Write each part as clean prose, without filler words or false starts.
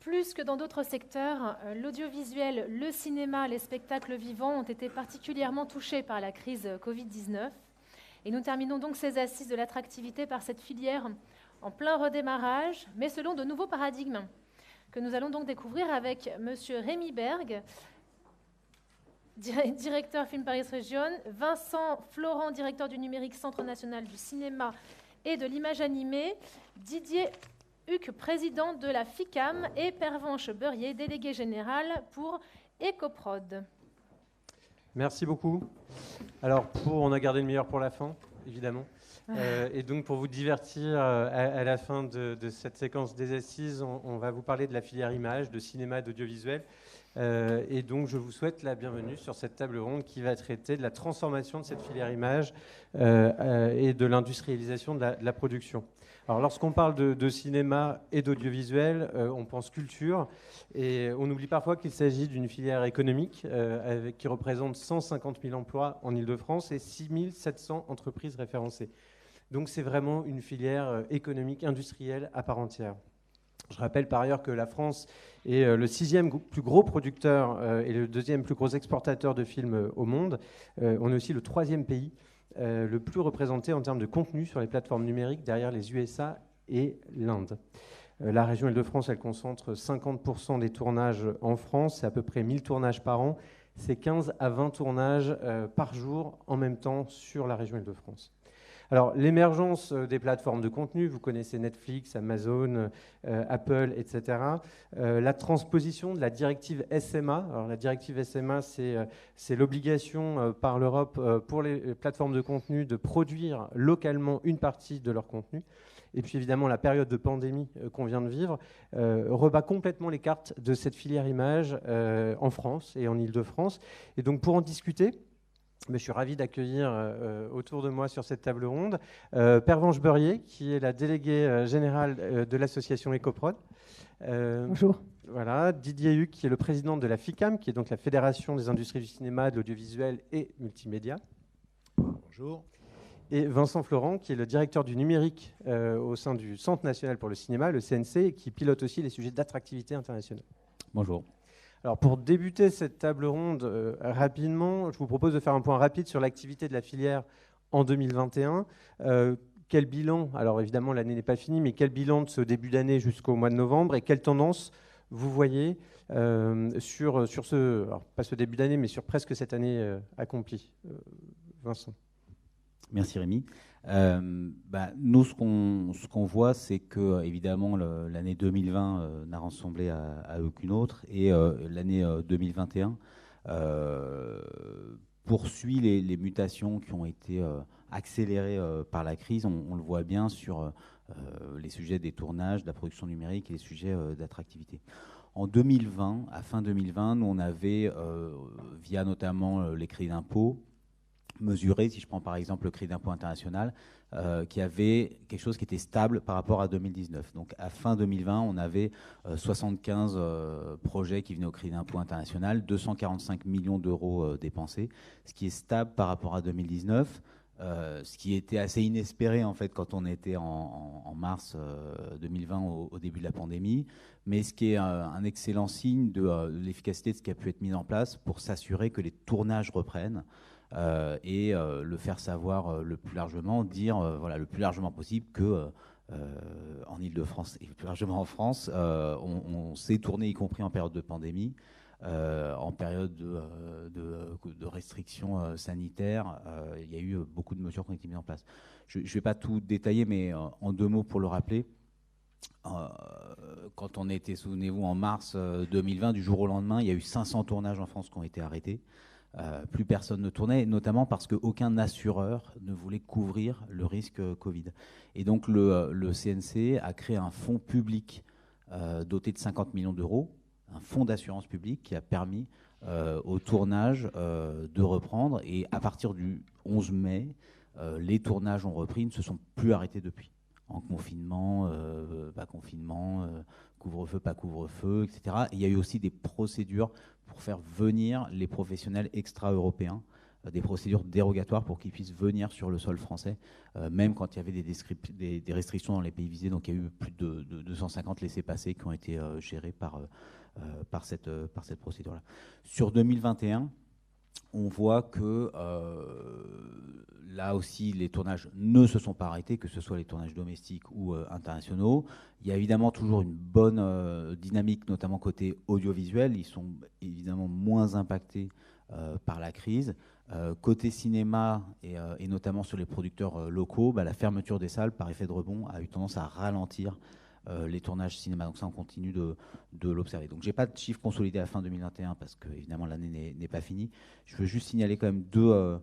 plus que dans d'autres secteurs, l'audiovisuel, le cinéma, les spectacles vivants ont été particulièrement touchés par la crise Covid-19. Et nous terminons donc ces assises de l'attractivité par cette filière en plein redémarrage, mais selon de nouveaux paradigmes que nous allons donc découvrir avec M. Rémi Berg, directeur Film Paris Région, Vincent Florent, directeur du numérique Centre national du cinéma et de l'image animée, Didier Huc, président de la FICAM, et Pervenche Beurrier, délégué général pour Ecoprod. Merci beaucoup. Alors, on a gardé le meilleur pour la fin, évidemment. Et donc, pour vous divertir, à la fin de cette séquence des assises, on va vous parler de la filière image, de cinéma et d'audiovisuel. Et donc, je vous souhaite la bienvenue sur cette table ronde qui va traiter de la transformation de cette filière image et de l'industrialisation de la production. Alors, lorsqu'on parle de cinéma et d'audiovisuel, on pense culture, et on oublie parfois qu'il s'agit d'une filière économique qui représente 150 000 emplois en Île-de-France et 6 700 entreprises référencées. Donc, c'est vraiment une filière économique, industrielle à part entière. Je rappelle par ailleurs que la France est le 6e plus gros producteur et le 2e plus gros exportateur de films au monde. On est aussi le 3e pays le plus représenté en termes de contenu sur les plateformes numériques derrière les USA et l'Inde. La région Île-de-France, elle concentre 50% des tournages en France, c'est à peu près 1000 tournages par an, c'est 15 à 20 tournages par jour en même temps sur la région Île-de-France. Alors, l'émergence des plateformes de contenu, vous connaissez Netflix, Amazon, Apple, etc. La transposition de la directive SMA. Alors, la directive SMA, c'est l'obligation par l'Europe pour les plateformes de contenu de produire localement une partie de leur contenu. Et puis, évidemment, la période de pandémie qu'on vient de vivre rebat complètement les cartes de cette filière image en France et en Île-de-France. Et donc, pour en discuter, je suis ravi d'accueillir autour de moi sur cette table ronde Pervenche Beurrier, qui est la déléguée générale de l'association Ecoprod. Bonjour. Voilà, Didier Huc, qui est le président de la FICAM, qui est donc la Fédération des industries du cinéma, de l'audiovisuel et multimédia. Bonjour. Et Vincent Florent, qui est le directeur du numérique au sein du Centre national pour le cinéma, le CNC, et qui pilote aussi les sujets d'attractivité internationale. Bonjour. Alors pour débuter cette table ronde rapidement, je vous propose de faire un point rapide sur l'activité de la filière en 2021. Quel bilan, alors évidemment l'année n'est pas finie, mais quel bilan de ce début d'année jusqu'au mois de novembre et quelles tendances vous voyez sur ce, alors pas ce début d'année, mais sur presque cette année accomplie. Vincent. Merci Rémi. Nous, ce qu'on voit, c'est que évidemment l'année 2020 n'a ressemblé à aucune autre, et l'année 2021 poursuit les mutations qui ont été accélérées par la crise. On le voit bien sur les sujets des tournages, de la production numérique et les sujets d'attractivité. En 2020, à fin 2020, nous on avait, via notamment les crédits d'impôt, mesuré, si je prends par exemple le crédit d'impôt international, qui avait quelque chose qui était stable par rapport à 2019. Donc à fin 2020, on avait 75 projets qui venaient au crédit d'impôt international, 245 millions d'euros dépensés, ce qui est stable par rapport à 2019, ce qui était assez inespéré en fait quand on était en mars 2020 au début de la pandémie, mais ce qui est un excellent signe de l'efficacité de ce qui a pu être mis en place pour s'assurer que les tournages reprennent. Et le faire savoir le plus largement, dire voilà, le plus largement possible que en Île-de-France et plus largement en France, on s'est tourné, y compris en période de pandémie, en période de restrictions sanitaires. Il y a eu beaucoup de mesures qui ont été mises en place. Je ne vais pas tout détailler, mais en 2 mots pour le rappeler. Quand on était, souvenez-vous, en mars 2020, du jour au lendemain, il y a eu 500 tournages en France qui ont été arrêtés. Plus personne ne tournait, notamment parce qu'aucun assureur ne voulait couvrir le risque Covid. Et donc le CNC a créé un fonds public doté de 50 millions d'euros, un fonds d'assurance publique qui a permis au tournage de reprendre. Et à partir du 11 mai, les tournages ont repris, ne se sont plus arrêtés depuis. En confinement, pas confinement, couvre-feu, pas couvre-feu, etc. Et il y a eu aussi des procédures pour faire venir les professionnels extra-européens des procédures dérogatoires pour qu'ils puissent venir sur le sol français, même quand il y avait des restrictions dans les pays visés. Donc il y a eu plus de 250 laissez-passer qui ont été gérés par cette procédure-là. Sur 2021, on voit que là aussi, les tournages ne se sont pas arrêtés, que ce soit les tournages domestiques ou internationaux. Il y a évidemment toujours une bonne dynamique, notamment côté audiovisuel. Ils sont évidemment moins impactés par la crise. Côté cinéma, et notamment sur les producteurs locaux, la fermeture des salles, par effet de rebond, a eu tendance à ralentir les tournages cinéma. Donc ça, on continue de l'observer. Donc je n'ai pas de chiffres consolidés à la fin 2021 parce que évidemment l'année n'est pas finie. Je veux juste signaler quand même deux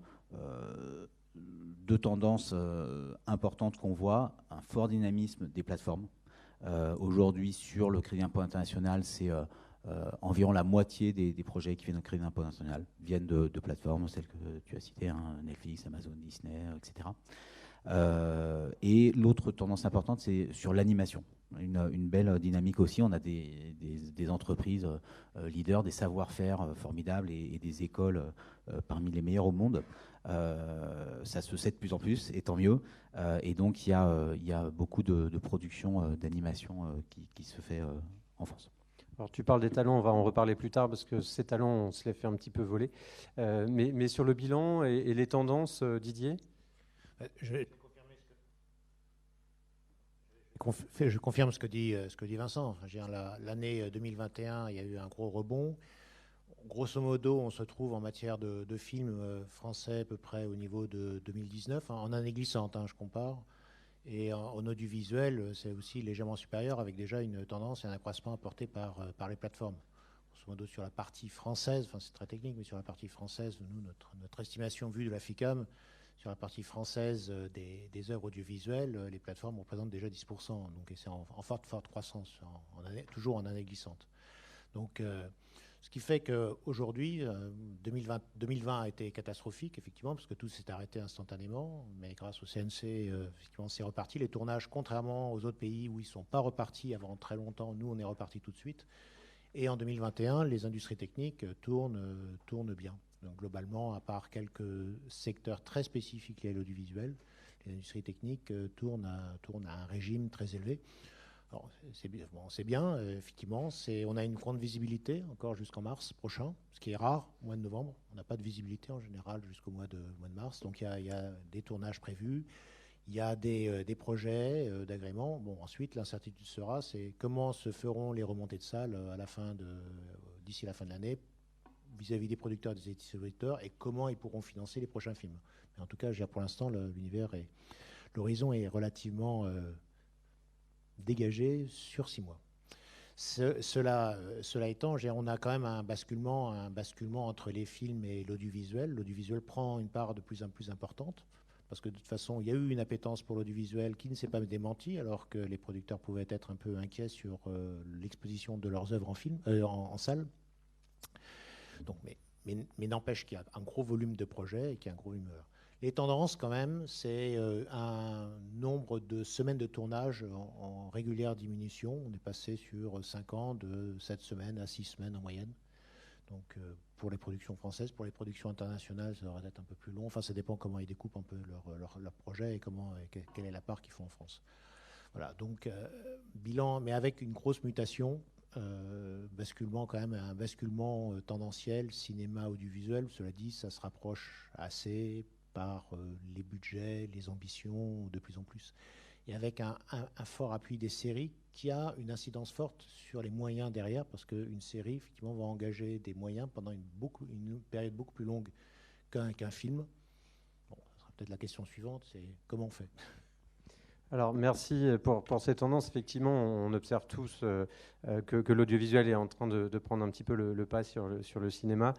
tendances importantes qu'on voit. Un fort dynamisme des plateformes. Aujourd'hui, sur le crédit d'impôt international, c'est environ la moitié des projets qui viennent au crédit d'impôt international viennent de plateformes, celles que tu as citées, Netflix, Amazon, Disney, etc. Et l'autre tendance importante, c'est sur l'animation. Une belle dynamique aussi. On a des entreprises leaders, des savoir-faire formidables et des écoles parmi les meilleures au monde. Ça se sait de plus en plus, et tant mieux. Et donc, il y a beaucoup de production d'animation qui se fait en France. Alors, tu parles des talents, on va en reparler plus tard parce que ces talents, on se les fait un petit peu voler. Mais sur le bilan et les tendances, Didier ? Je confirme ce que dit Vincent. Enfin, l'année 2021, il y a eu un gros rebond. Grosso modo, on se trouve en matière de films français à peu près au niveau de 2019, en année glissante, je compare. Et en audiovisuel, c'est aussi légèrement supérieur, avec déjà une tendance et un accroissement apporté par les plateformes. Grosso modo, sur la partie française, enfin c'est très technique, mais sur la partie française, nous, notre estimation vue de la FICAM, sur la partie française des œuvres audiovisuelles, les plateformes représentent déjà 10%. Donc, et c'est en forte croissance, toujours en année glissante. Donc, ce qui fait qu'aujourd'hui, 2020 a été catastrophique, effectivement, parce que tout s'est arrêté instantanément. Mais grâce au CNC, effectivement, c'est reparti. Les tournages, contrairement aux autres pays où ils ne sont pas repartis avant très longtemps, nous, on est reparti tout de suite. Et en 2021, les industries techniques tournent bien. Donc, globalement, à part quelques secteurs très spécifiques liés à l'audiovisuel, les industries techniques tournent à un régime très élevé. Alors, c'est bien, effectivement. On a une grande visibilité encore jusqu'en mars prochain, ce qui est rare au mois de novembre. On n'a pas de visibilité en général jusqu'au mois de mars. Donc, il y a des tournages prévus. Il y a des projets d'agrément. Bon, ensuite, l'incertitude sera, c'est comment se feront les remontées de salles d'ici la fin de l'année vis-à-vis des producteurs et des distributeurs et comment ils pourront financer les prochains films. Mais en tout cas, pour l'instant, l'horizon est relativement dégagé sur 6 mois. Cela étant, on a quand même un basculement entre les films et l'audiovisuel. L'audiovisuel prend une part de plus en plus importante. Parce que de toute façon, il y a eu une appétence pour l'audiovisuel qui ne s'est pas démentie, alors que les producteurs pouvaient être un peu inquiets sur l'exposition de leurs œuvres en salle. Donc, mais n'empêche qu'il y a un gros volume de projets et qu'il y a un gros humeur. Les tendances, quand même, c'est un nombre de semaines de tournage en régulière diminution. On est passé sur 5 ans de 7 semaines à 6 semaines en moyenne. Donc, pour les productions françaises, pour les productions internationales, ça devrait être un peu plus long. Enfin, ça dépend comment ils découpent un peu leur projet et quelle est la part qu'ils font en France. Voilà, donc bilan, mais avec une grosse mutation, basculement quand même, un basculement tendanciel, cinéma, audiovisuel. Cela dit, ça se rapproche assez par les budgets, les ambitions de plus en plus. Et avec un fort appui des séries qui a une incidence forte sur les moyens derrière, parce qu'une série, effectivement, va engager des moyens pendant une période beaucoup plus longue qu'un film. Bon, ça sera peut-être la question suivante, c'est comment on fait ? Alors, merci pour ces tendances. Effectivement, on observe tous que l'audiovisuel est en train de prendre un petit peu le pas sur le cinéma.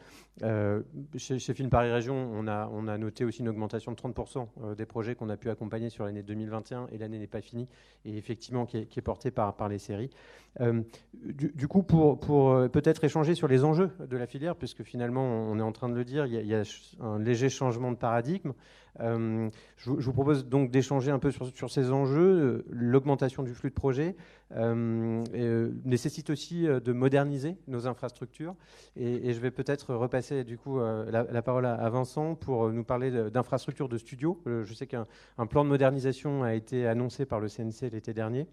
Chez Film Paris Région, on a noté aussi une augmentation de 30% des projets qu'on a pu accompagner sur l'année 2021, et l'année n'est pas finie, et effectivement qui est portée par les séries. Du coup, pour peut-être échanger sur les enjeux de la filière, puisque finalement, on est en train de le dire, il y a un léger changement de paradigme. Je vous propose donc d'échanger un peu sur ces enjeux enjeux, l'augmentation du flux de projets, nécessite aussi de moderniser nos infrastructures. Et je vais peut-être repasser du coup la parole à Vincent pour nous parler d'infrastructures de studio. Je sais qu'un plan de modernisation a été annoncé par le CNC l'été dernier.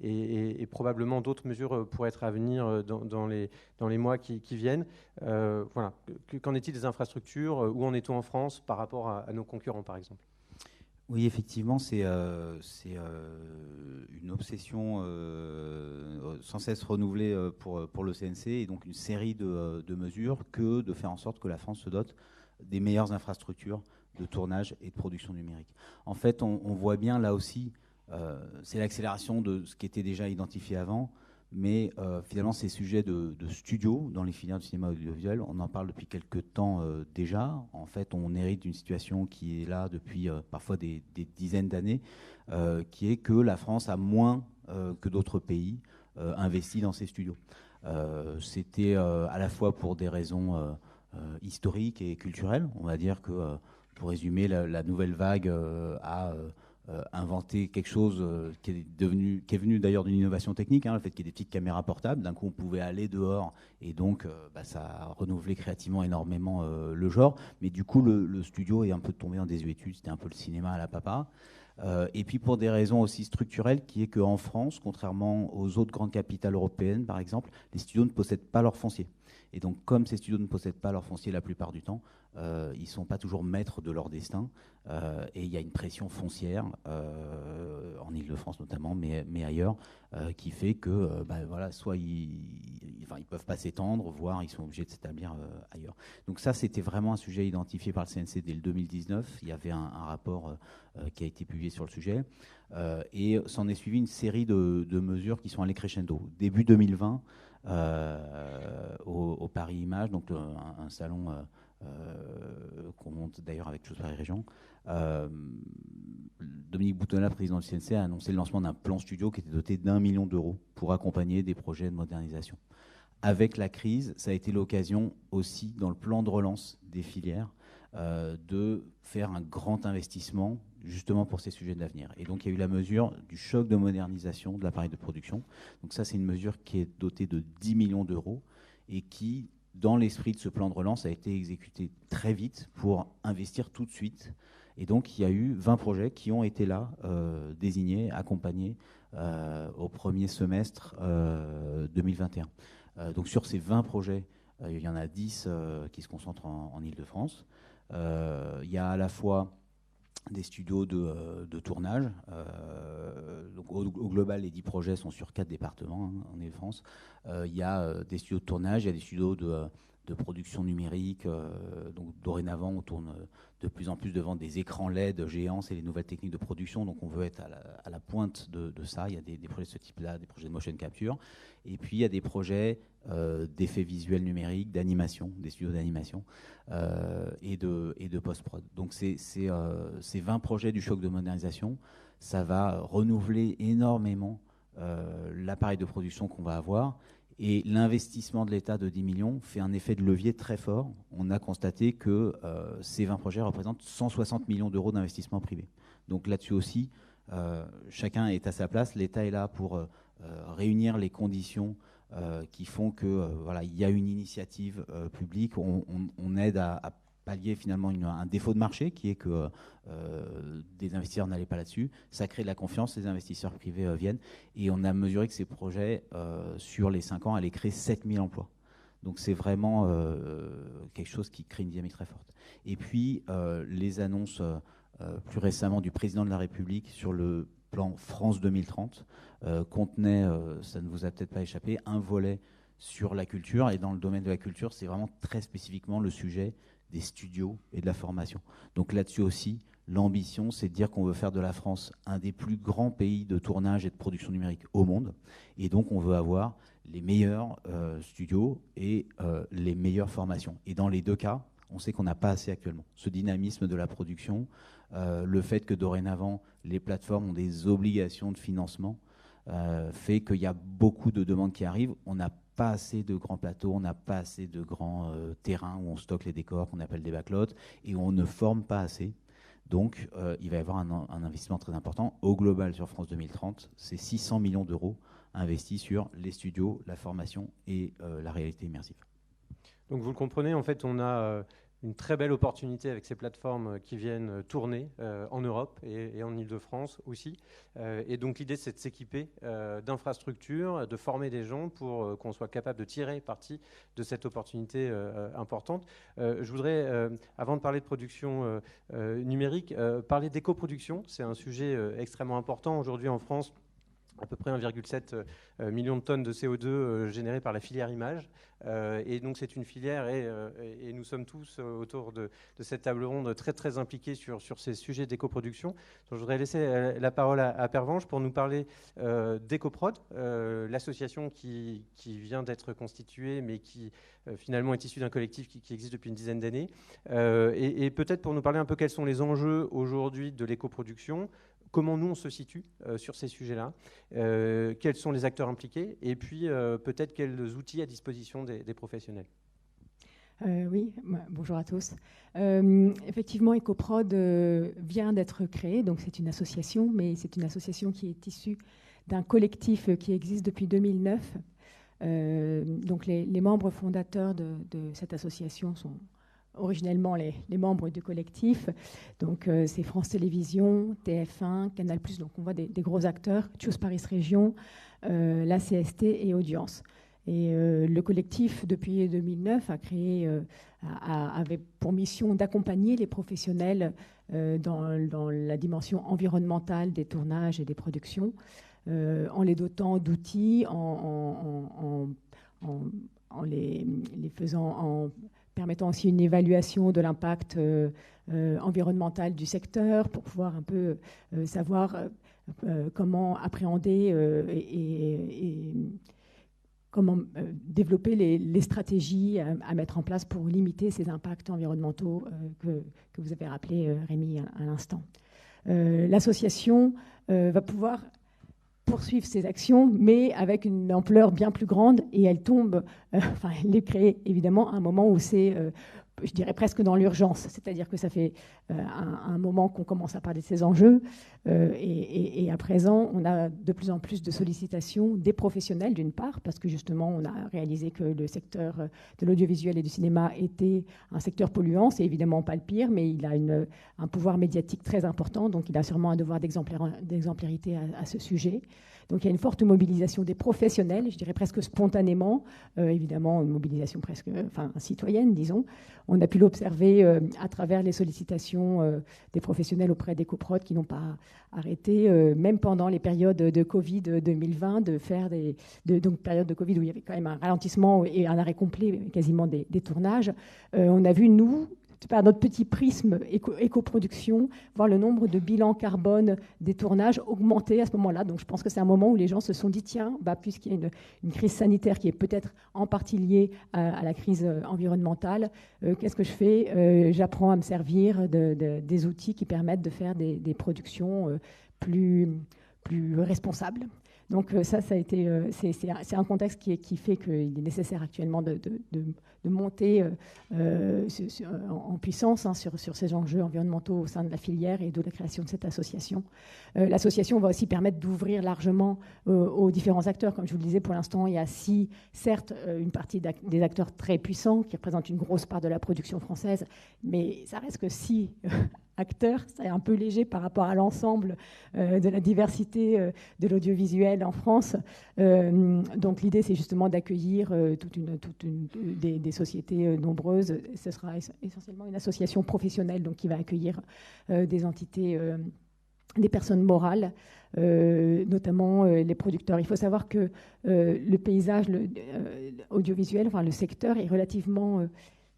Et probablement d'autres mesures pourraient être à venir dans les mois qui viennent. Voilà. Qu'en est-il des infrastructures? Où en est-on en France par rapport à nos concurrents, par exemple? Oui, effectivement, c'est une obsession sans cesse renouvelée pour le CNC, et donc une série de mesures que de faire en sorte que la France se dote des meilleures infrastructures de tournage et de production numérique. En fait, on voit bien là aussi, c'est l'accélération de ce qui était déjà identifié avant, mais finalement ces sujets de studio dans les filières du cinéma audiovisuel, on en parle depuis quelques temps déjà. En fait, on hérite d'une situation qui est là depuis parfois des dizaines d'années, qui est que la France a moins que d'autres pays investi dans ces studios. C'était à la fois pour des raisons historiques et culturelles. On va dire que, pour résumer, la nouvelle vague a inventer quelque chose qui est venu d'ailleurs d'une innovation technique, le fait qu'il y ait des petites caméras portables. D'un coup, on pouvait aller dehors, et donc ça a renouvelé créativement énormément le genre. Mais du coup, le studio est un peu tombé en désuétude. C'était un peu le cinéma à la papa. Et puis pour des raisons aussi structurelles, qui est qu'en France, contrairement aux autres grandes capitales européennes, par exemple, les studios ne possèdent pas leur foncier. Et donc, comme ces studios ne possèdent pas leur foncier la plupart du temps, ils ne sont pas toujours maîtres de leur destin. Et il y a une pression foncière, en Ile-de-France notamment, mais ailleurs, qui fait que voilà, soit ils ne peuvent pas s'étendre, voire ils sont obligés de s'établir ailleurs. Donc ça, c'était vraiment un sujet identifié par le CNC dès le 2019. Il y avait un rapport qui a été publié sur le sujet. Et s'en est suivi une série de mesures qui sont allées crescendo. Début 2020, au Paris Images, donc un salon qu'on monte d'ailleurs avec Chose Paris Région, Dominique Boutonnat, président du CNC, a annoncé le lancement d'un plan studio qui était doté d'1 million d'euros pour accompagner des projets de modernisation. Avec la crise, ça a été l'occasion aussi, dans le plan de relance des filières, de faire un grand investissement justement pour ces sujets de l'avenir. Et donc il y a eu la mesure du choc de modernisation de l'appareil de production. Donc ça, c'est une mesure qui est dotée de 10 millions d'euros et qui, dans l'esprit de ce plan de relance, a été exécutée très vite pour investir tout de suite. Et donc il y a eu 20 projets qui ont été là, désignés, accompagnés au premier semestre 2021. Donc sur ces 20 projets, il y en a 10 qui se concentrent en Ile-de-France. Il y a à la fois des studios de tournage. Donc au global, les 10 projets sont sur 4 départements en Ile-de-France. Il y a des studios de tournage, il y a des studios de production numérique. Donc dorénavant, on tourne de plus en plus devant des écrans LED géants, c'est les nouvelles techniques de production. Donc on veut être à la pointe de ça. Il y a des projets de ce type-là, des projets de motion capture. Et puis il y a des projets d'effets visuels numériques, d'animation, des studios d'animation et de post-prod. Donc ces 20 projets du choc de modernisation, ça va renouveler énormément l'appareil de production qu'on va avoir. Et l'investissement de l'État de 10 millions fait un effet de levier très fort. On a constaté que ces 20 projets représentent 160 millions d'euros d'investissement privé. Donc là-dessus aussi, chacun est à sa place. L'État est là pour réunir les conditions qui font que voilà, il y a une initiative publique. On aide à pallier finalement un défaut de marché qui est que des investisseurs n'allaient pas là-dessus. Ça crée de la confiance, les investisseurs privés viennent, et on a mesuré que ces projets, sur les 5 ans, allaient créer 7000 emplois. Donc c'est vraiment quelque chose qui crée une dynamique très forte. Et puis les annonces plus récemment du président de la République sur le plan France 2030 contenaient, ça ne vous a peut-être pas échappé, un volet sur la culture. Et dans le domaine de la culture, c'est vraiment très spécifiquement le sujet des studios et de la formation. Donc là-dessus aussi, l'ambition, c'est de dire qu'on veut faire de la France un des plus grands pays de tournage et de production numérique au monde. Et donc on veut avoir les meilleurs studios et les meilleures formations. Et dans les deux cas, on sait qu'on n'a pas assez actuellement. Ce dynamisme de la production, le fait que dorénavant, les plateformes ont des obligations de financement, fait qu'il y a beaucoup de demandes qui arrivent. On n'a pas assez de grands plateaux, on n'a pas assez de grands terrains où on stocke les décors qu'on appelle des backlots, et on ne forme pas assez. Donc, il va y avoir un investissement très important. Au global, sur France 2030, c'est 600 millions d'euros investis sur les studios, la formation et la réalité immersive. Donc, vous le comprenez, en fait, on a une très belle opportunité avec ces plateformes qui viennent tourner en Europe et en Ile-de-France aussi. Et donc, l'idée, c'est de s'équiper d'infrastructures, de former des gens pour qu'on soit capable de tirer parti de cette opportunité importante. Je voudrais, avant de parler de production numérique, parler d'éco-production. C'est un sujet extrêmement important aujourd'hui en France. À peu près 1,7 million de tonnes de CO2 générées par la filière image. Et donc c'est une filière et nous sommes tous autour de cette table ronde très très impliqués sur ces sujets d'éco-production. Donc je voudrais laisser la parole à Pervenche pour nous parler d'EcoProd, l'association qui vient d'être constituée mais qui finalement est issue d'un collectif qui existe depuis une dizaine d'années. Et peut-être pour nous parler un peu quels sont les enjeux aujourd'hui de l'éco-production, comment nous on se situe sur ces sujets-là, quels sont les acteurs impliqués, et puis peut-être quels outils à disposition des professionnels. Oui, bonjour à tous. Effectivement, EcoProd vient d'être créé, donc c'est une association, mais c'est une association qui est issue d'un collectif qui existe depuis 2009. Donc les membres fondateurs de cette association sont originellement les membres du collectif. Donc c'est France Télévisions, TF1, Canal+, donc on voit des gros acteurs, Choose Paris Région, la CST et Audience. Et le collectif, depuis 2009, avait pour mission d'accompagner les professionnels dans la dimension environnementale des tournages et des productions, en les dotant d'outils, en les permettant aussi une évaluation de l'impact environnemental du secteur pour pouvoir un peu savoir comment appréhender et comment développer les stratégies à mettre en place pour limiter ces impacts environnementaux que vous avez rappelé, Rémi, à l'instant. L'association va pouvoir poursuivre ses actions, mais avec une ampleur bien plus grande, et elle tombe, elle est créée évidemment à un moment où c'est, je dirais presque dans l'urgence, c'est-à-dire que ça fait un moment qu'on commence à parler de ces enjeux, et à présent, on a de plus en plus de sollicitations des professionnels d'une part, parce que justement, on a réalisé que le secteur de l'audiovisuel et du cinéma était un secteur polluant, c'est évidemment pas le pire, mais il a un pouvoir médiatique très important, donc il a sûrement un devoir d'exemplarité à ce sujet. Donc il y a une forte mobilisation des professionnels, je dirais presque spontanément, évidemment une mobilisation presque citoyenne, disons. On a pu l'observer à travers les sollicitations des professionnels auprès d'EcoProd qui n'ont pas arrêté, même pendant les périodes de Covid 2020, de faire donc période de Covid où il y avait quand même un ralentissement et un arrêt complet quasiment des tournages. On a vu, nous, par notre petit prisme éco-production, voir le nombre de bilans carbone des tournages augmenter à ce moment-là. Donc je pense que c'est un moment où les gens se sont dit, tiens, puisqu'il y a une crise sanitaire qui est peut-être en partie liée à la crise environnementale, qu'est-ce que je fais? J'apprends à me servir des outils qui permettent de faire des productions plus responsables. Donc ça a été, c'est un contexte qui fait qu'il est nécessaire actuellement de monter en puissance sur ces enjeux environnementaux au sein de la filière et de la création de cette association. L'association va aussi permettre d'ouvrir largement aux différents acteurs. Comme je vous le disais, pour l'instant, il y a certes une partie des acteurs très puissants qui représentent une grosse part de la production française, mais ça reste que 6 acteurs, c'est un peu léger par rapport à l'ensemble de la diversité de l'audiovisuel en France. Donc l'idée, c'est justement d'accueillir des sociétés nombreuses. Ce sera essentiellement une association professionnelle donc, qui va accueillir des entités, des personnes morales, notamment les producteurs. Il faut savoir que le paysage audiovisuel, le secteur est relativement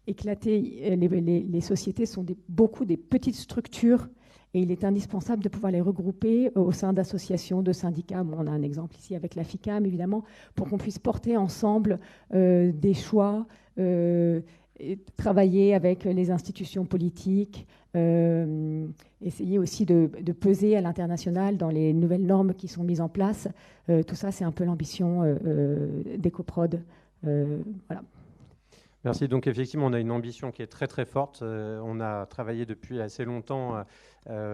éclaté. Les sociétés sont beaucoup des petites structures et il est indispensable de pouvoir les regrouper au sein d'associations, de syndicats. On a un exemple ici avec la FICAM, évidemment, pour qu'on puisse porter ensemble des choix, et travailler avec les institutions politiques, essayer aussi de peser à l'international dans les nouvelles normes qui sont mises en place. Tout ça, c'est un peu l'ambition d'EcoProd. Voilà. Merci. Donc effectivement, on a une ambition qui est très très forte. On a travaillé depuis assez longtemps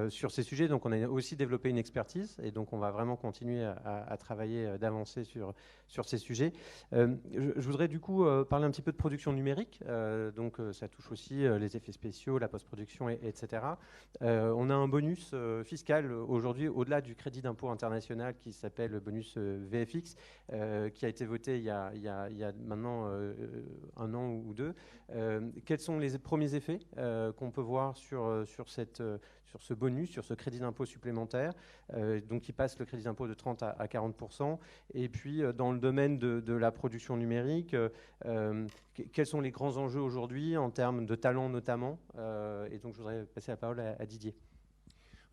sur ces sujets. Donc on a aussi développé une expertise et donc on va vraiment continuer à travailler, d'avancer sur ces sujets. Je voudrais du coup parler un petit peu de production numérique. Donc ça touche aussi les effets spéciaux, la post-production, etc. On a un bonus fiscal aujourd'hui au-delà du crédit d'impôt international qui s'appelle le bonus VFX, qui a été voté il y a maintenant un an ou deux. Quels sont les premiers effets qu'on peut voir sur ce bonus, sur ce crédit d'impôt supplémentaire, donc qui passe le crédit d'impôt de 30 à 40%. Et puis, dans le domaine de la production numérique, quels sont les grands enjeux aujourd'hui en termes de talent notamment et donc, je voudrais passer la parole à Didier.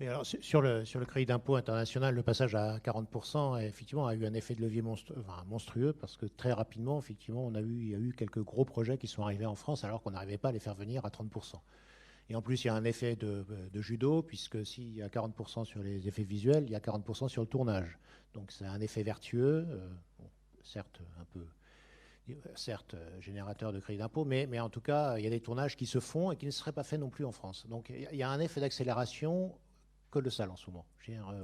Oui, alors, sur le crédit d'impôt international, le passage à 40% effectivement, a eu un effet de levier monstrueux parce que très rapidement, effectivement, il y a eu quelques gros projets qui sont arrivés en France alors qu'on n'arrivait pas à les faire venir à 30%. Et en plus, il y a un effet de judo, puisque s'il y a 40% sur les effets visuels, il y a 40% sur le tournage. Donc c'est un effet vertueux, certes générateur de crédit d'impôt, mais en tout cas, il y a des tournages qui se font et qui ne seraient pas faits non plus en France. Donc il y a un effet d'accélération colossal en ce moment.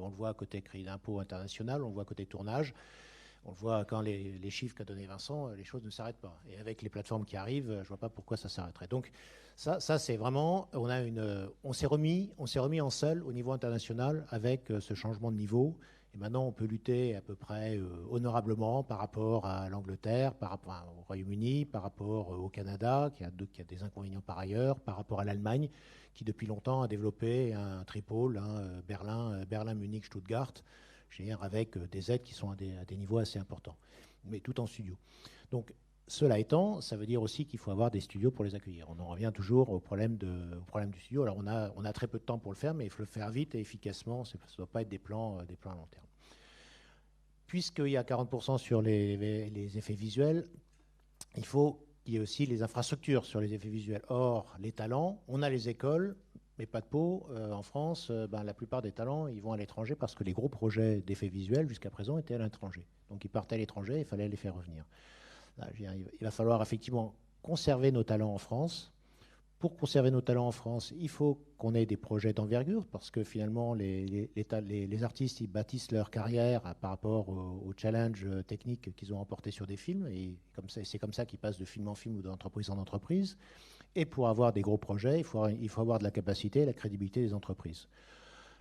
On le voit côté crédit d'impôt international, on le voit côté tournage. On le voit quand les chiffres qu'a donné Vincent, les choses ne s'arrêtent pas. Et avec les plateformes qui arrivent, je ne vois pas pourquoi ça s'arrêterait. Donc ça c'est vraiment, on s'est remis en selle au niveau international avec ce changement de niveau. Et maintenant, on peut lutter à peu près honorablement par rapport à l'Angleterre, par rapport au Royaume-Uni, par rapport au Canada, qui a des inconvénients par ailleurs, par rapport à l'Allemagne, qui depuis longtemps a développé un tripôle, Berlin, Munich, Stuttgart, avec des aides qui sont à des niveaux assez importants, mais tout en studio. Donc, cela étant, ça veut dire aussi qu'il faut avoir des studios pour les accueillir. On en revient toujours au problème du studio. Alors, on a très peu de temps pour le faire, mais il faut le faire vite et efficacement. Ça ne doit pas être des plans à long terme. Puisqu'il y a 40% sur les effets visuels, il faut qu'il y ait aussi les infrastructures sur les effets visuels. Or, les talents, on a les écoles, mais pas de peau. En France, la plupart des talents, ils vont à l'étranger parce que les gros projets d'effets visuels, jusqu'à présent, étaient à l'étranger. Donc, ils partaient à l'étranger et il fallait les faire revenir. Là, il va falloir effectivement conserver nos talents en France. Pour conserver nos talents en France, il faut qu'on ait des projets d'envergure parce que finalement, les artistes, ils bâtissent leur carrière par rapport aux challenges techniques qu'ils ont remportés sur des films. Et c'est comme ça qu'ils passent de film en film ou d'entreprise en entreprise. Et pour avoir des gros projets, il faut avoir de la capacité et la crédibilité des entreprises.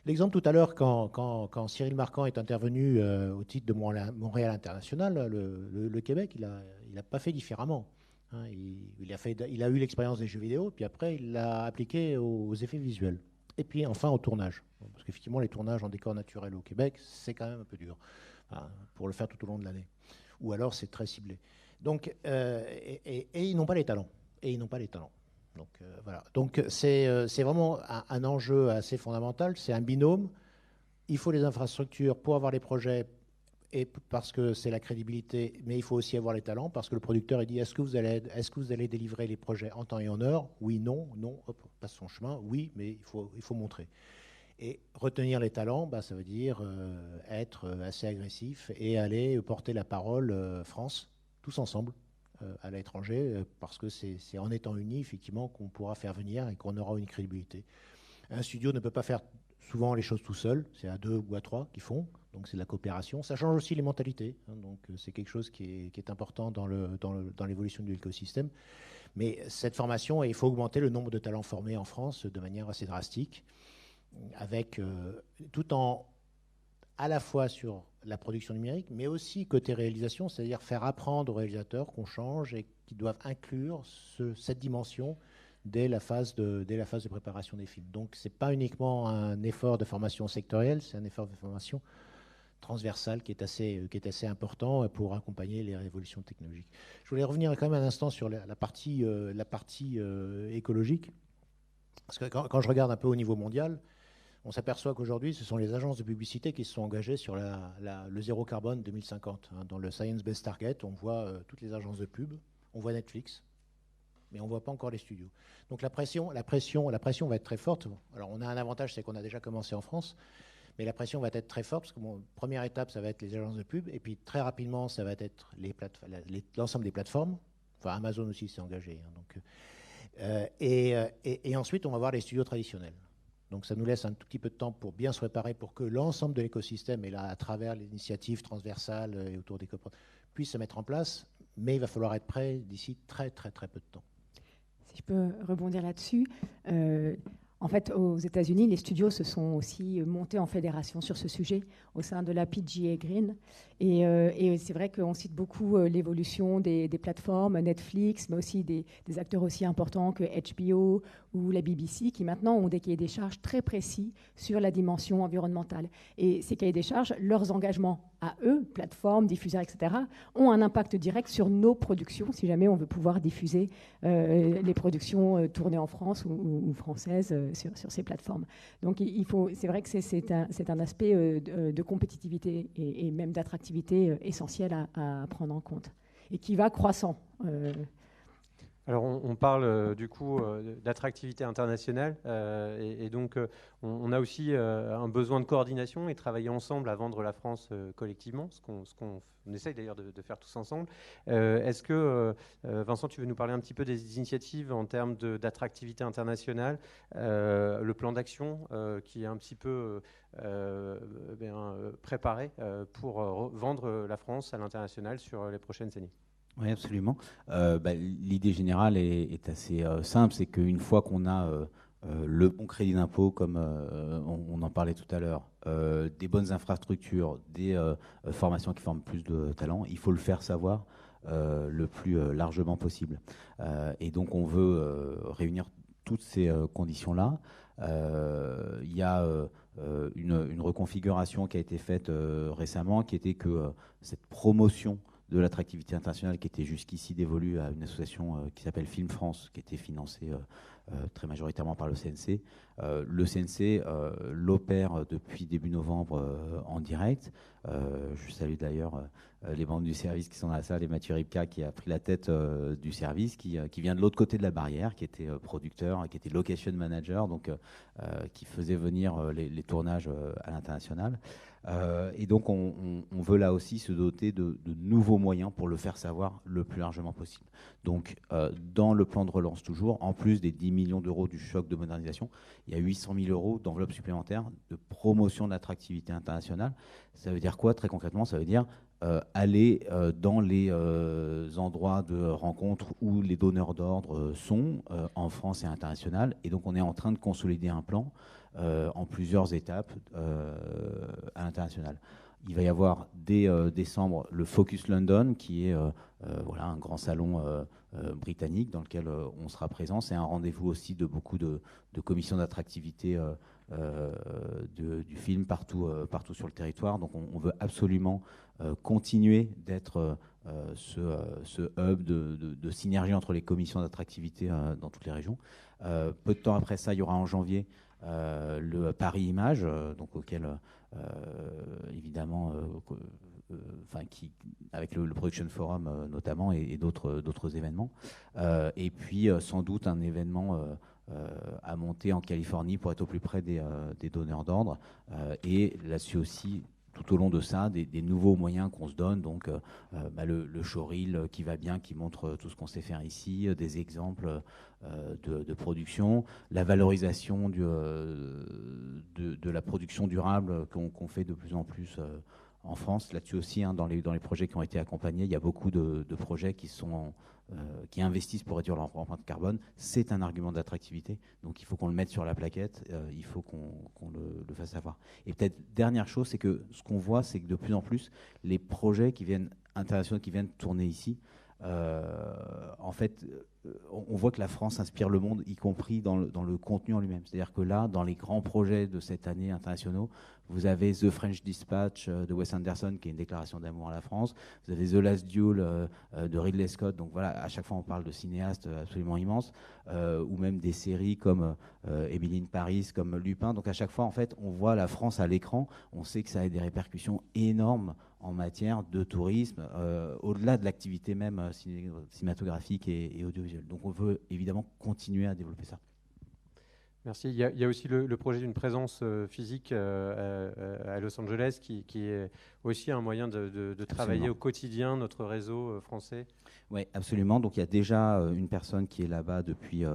L'exemple tout à l'heure, quand Cyril Marquand est intervenu au titre de Montréal International, le Québec, il n'a pas fait différemment. Hein, il a eu l'expérience des jeux vidéo, puis après, il l'a appliqué aux effets visuels. Et puis enfin au tournage. Parce qu'effectivement, les tournages en décor naturel au Québec, c'est quand même un peu dur pour le faire tout au long de l'année. Ou alors, c'est très ciblé. Donc, et ils n'ont pas les talents. Donc, voilà. Donc, c'est vraiment un enjeu assez fondamental. C'est un binôme. Il faut les infrastructures pour avoir les projets et parce que c'est la crédibilité, mais il faut aussi avoir les talents parce que le producteur il dit est-ce que vous allez délivrer les projets en temps et en heure? Oui, non, hop, passe son chemin. Oui, mais il faut montrer. Et retenir les talents, ça veut dire être assez agressif et aller porter la parole France, tous ensemble, à l'étranger, parce que c'est en étant unis, effectivement, qu'on pourra faire venir et qu'on aura une crédibilité. Un studio ne peut pas faire souvent les choses tout seul, c'est à 2 ou à 3 qui font, donc c'est de la coopération. Ça change aussi les mentalités, donc c'est quelque chose qui est important dans l'évolution de l'écosystème. Mais cette formation, il faut augmenter le nombre de talents formés en France de manière assez drastique, avec tout en à la fois sur la production numérique, mais aussi côté réalisation, c'est-à-dire faire apprendre aux réalisateurs qu'on change et qu'ils doivent inclure cette dimension dès la phase de préparation des films. Donc, ce n'est pas uniquement un effort de formation sectorielle, c'est un effort de formation transversale qui est assez important pour accompagner les révolutions technologiques. Je voulais revenir quand même un instant sur la partie écologique, parce que quand je regarde un peu au niveau mondial, on s'aperçoit qu'aujourd'hui, ce sont les agences de publicité qui se sont engagées sur le zéro carbone 2050. Dans le Science Based Target, on voit toutes les agences de pub, on voit Netflix, mais on ne voit pas encore les studios. Donc la pression va être très forte. Alors on a un avantage, c'est qu'on a déjà commencé en France, mais la pression va être très forte, parce que première étape, ça va être les agences de pub, et puis très rapidement, ça va être l'ensemble des plateformes, Enfin, Amazon aussi s'est engagé. Et ensuite, on va voir les studios traditionnels. Donc ça nous laisse un tout petit peu de temps pour bien se préparer pour que l'ensemble de l'écosystème, et là à travers l'initiative transversale et autour des copains, puisse se mettre en place, mais il va falloir être prêt d'ici très très très peu de temps. Si je peux rebondir là-dessus, en fait, aux États-Unis, les studios se sont aussi montés en fédération sur ce sujet au sein de la PGA Green. Et c'est vrai qu'on cite beaucoup l'évolution des plateformes, Netflix, mais aussi des acteurs aussi importants que HBO ou la BBC, qui maintenant ont des cahiers des charges très précis sur la dimension environnementale. Et ces cahiers des charges, leurs engagements à eux, plateformes, diffuseurs, etc., ont un impact direct sur nos productions, si jamais on veut pouvoir diffuser les productions tournées en France ou françaises sur ces plateformes. Donc c'est vrai que c'est un aspect de compétitivité et même d'attractivité essentiel à prendre en compte et qui va croissant. Alors on parle du coup d'attractivité internationale et donc on a aussi un besoin de coordination et travailler ensemble à vendre la France collectivement, ce qu'on essaye d'ailleurs de faire tous ensemble. Est-ce que, Vincent, tu veux nous parler un petit peu des initiatives en termes d'attractivité internationale, le plan d'action qui est un petit peu préparé pour vendre la France à l'international sur les prochaines années? Oui, absolument. L'idée générale est assez simple, c'est qu'une fois qu'on a le bon crédit d'impôt, comme on en parlait tout à l'heure, des bonnes infrastructures, des formations qui forment plus de talents, il faut le faire savoir le plus largement possible. Et donc on veut réunir toutes ces conditions-là. Il y a une reconfiguration qui a été faite récemment, qui était que cette promotion de l'attractivité internationale qui était jusqu'ici dévolue à une association qui s'appelle Film France, qui était financée très majoritairement par le CNC. Le CNC l'opère depuis début novembre en direct. Je salue d'ailleurs les membres du service qui sont dans la salle et Mathieu Ripka qui a pris la tête du service, qui vient de l'autre côté de la barrière, qui était producteur, qui était location manager, donc qui faisait venir les tournages à l'international. Et donc on veut là aussi se doter de nouveaux moyens pour le faire savoir le plus largement possible. Donc dans le plan de relance toujours, en plus des 10 millions d'euros du choc de modernisation, il y a 800 000 euros d'enveloppe supplémentaire de promotion de l'attractivité internationale. Ça veut dire quoi très concrètement? Ça veut dire aller dans les endroits de rencontre où les donneurs d'ordre sont en France et à l'international. Et donc on est en train de consolider un plan en plusieurs étapes à l'international. Il va y avoir dès décembre le Focus London, qui est voilà, un grand salon britannique dans lequel on sera présent. C'est un rendez-vous aussi de beaucoup de commissions d'attractivité du film partout sur le territoire. Donc on veut absolument continuer d'être ce hub de synergie entre les commissions d'attractivité dans toutes les régions. Peu de temps après ça, il y aura en janvier le Paris Image, donc auquel évidemment, avec le Production Forum notamment et d'autres événements. Et puis sans doute un événement à monter en Californie pour être au plus près des donneurs d'ordre. Et là-dessus aussi, tout au long de ça, des nouveaux moyens qu'on se donne, donc le showreel qui va bien, qui montre tout ce qu'on sait faire ici, des exemples de production, la valorisation de la production durable qu'on fait de plus en plus en France. Là-dessus aussi, dans les projets qui ont été accompagnés, il y a beaucoup de projets qui investissent pour réduire leur empreinte carbone. C'est un argument d'attractivité, donc il faut qu'on le mette sur la plaquette, il faut qu'on le fasse savoir. Et peut-être dernière chose, c'est que ce qu'on voit, c'est que de plus en plus, les projets internationaux qui viennent tourner ici, en fait, on voit que la France inspire le monde, y compris dans le contenu en lui-même. C'est-à-dire que là, dans les grands projets de cette année internationaux, vous avez The French Dispatch de Wes Anderson, qui est une déclaration d'amour à la France. Vous avez The Last Duel de Ridley Scott. Donc voilà, à chaque fois, on parle de cinéastes absolument immenses, ou même des séries comme Emily in Paris, comme Lupin. Donc à chaque fois, en fait, on voit la France à l'écran. On sait que ça a des répercussions énormes en matière de tourisme, au-delà de l'activité même cinématographique et audiovisuelle. Donc on veut évidemment continuer à développer ça. Merci. Il y a aussi le projet d'une présence physique à Los Angeles qui est aussi un moyen de travailler au quotidien notre réseau français. Oui, absolument. Donc il y a déjà une personne qui est là-bas depuis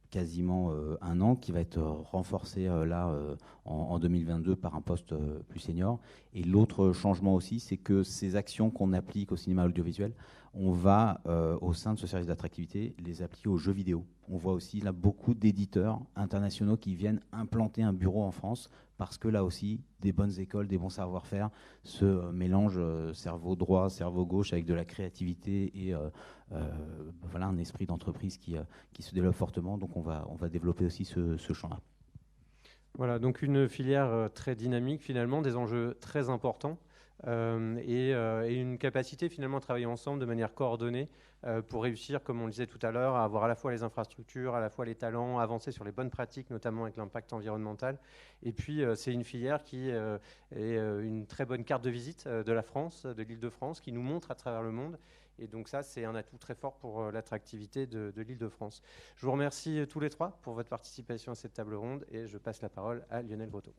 quasiment un an, qui va être renforcée en 2022 par un poste plus senior. Et l'autre changement aussi, c'est que ces actions qu'on applique au cinéma audiovisuel, on va, au sein de ce service d'attractivité, les appliquer aux jeux vidéo. On voit aussi là beaucoup d'éditeurs internationaux qui viennent implanter un bureau en France parce que là aussi, des bonnes écoles, des bons savoir-faire se mélangent cerveau droit, cerveau gauche avec de la créativité et voilà, un esprit d'entreprise qui se développe fortement. Donc on va développer aussi ce champ-là. Voilà, donc une filière très dynamique finalement, des enjeux très importants. Et une capacité finalement à travailler ensemble de manière coordonnée pour réussir, comme on le disait tout à l'heure, à avoir à la fois les infrastructures, à la fois les talents, avancer sur les bonnes pratiques, notamment avec l'impact environnemental. Et puis c'est une filière qui est une très bonne carte de visite de la France, de l'Île-de-France, qui nous montre à travers le monde. Et donc ça, c'est un atout très fort pour l'attractivité de l'Île-de-France. Je vous remercie tous les trois pour votre participation à cette table ronde et je passe la parole à Lionel Breteau.